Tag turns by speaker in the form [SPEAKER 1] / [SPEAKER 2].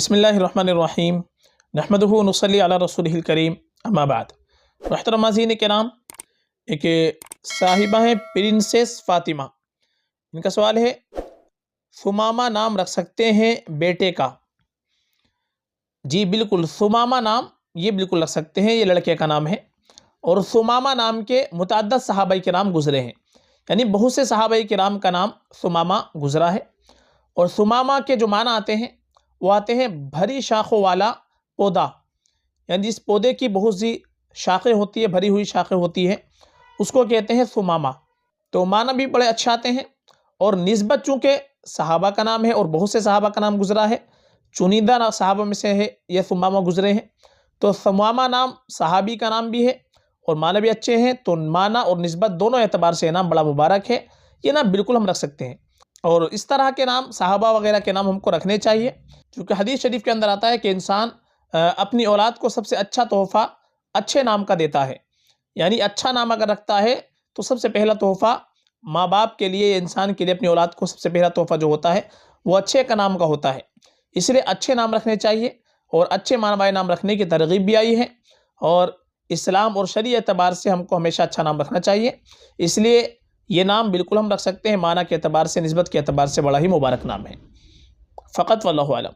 [SPEAKER 1] بسم اللہ الرحمن الرحیم نحمدہ و نصلی علی رسولہ الکریم اما بعد۔ محترم ناظرین کرام، ایک صاحبہ ہیں پرنسس فاطمہ، ان کا سوال ہے ثمامہ نام رکھ سکتے ہیں بیٹے کا؟ جی بالکل، ثمامہ نام یہ بالکل رکھ سکتے ہیں، یہ لڑکے کا نام ہے، اور ثمامہ نام کے متعدد صحابہ کرام گزرے ہیں، یعنی بہت سے صحابہ کرام کا نام ثمامہ گزرا ہے۔ اور ثمامہ کے جو معنی آتے ہیں وہ آتے ہیں بھری شاخوں والا پودا، یعنی جس پودے کی بہت سی شاخیں ہوتی ہے، بھری ہوئی شاخیں ہوتی ہیں، اس کو کہتے ہیں ثمامہ۔ تو معنی بھی بڑے اچھے آتے ہیں، اور نسبت چونکہ صحابہ کا نام ہے اور بہت سے صحابہ کا نام گزرا ہے، چنندہ صحابہ میں سے ہے یہ ثمامہ گزرے ہیں، تو ثمامہ نام صحابی کا نام بھی ہے اور معنی بھی اچھے ہیں، تو معنی اور نسبت دونوں اعتبار سے یہ نام بڑا مبارک ہے، یہ نام بالکل ہم رکھ سکتے ہیں۔ اور اس طرح کے نام صحابہ وغیرہ کے نام ہم کو رکھنے چاہیے، کیونکہ حدیث شریف کے اندر آتا ہے کہ انسان اپنی اولاد کو سب سے اچھا تحفہ اچھے نام کا دیتا ہے، یعنی اچھا نام اگر رکھتا ہے تو سب سے پہلا تحفہ ماں باپ کے لیے، انسان کے لیے اپنی اولاد کو سب سے پہلا تحفہ جو ہوتا ہے وہ اچھے کا نام کا ہوتا ہے، اس لیے اچھے نام رکھنے چاہیے، اور اچھے معنی والے نام رکھنے کی ترغیب بھی آئی ہے، اور اسلام اور شرعی اعتبار سے ہم کو ہمیشہ اچھا نام رکھنا چاہیے، اس لیے یہ نام بالکل ہم رکھ سکتے ہیں، معنی کے اعتبار سے، نسبت کے اعتبار سے بڑا ہی مبارک نام ہے۔ فقط واللہ اعلم۔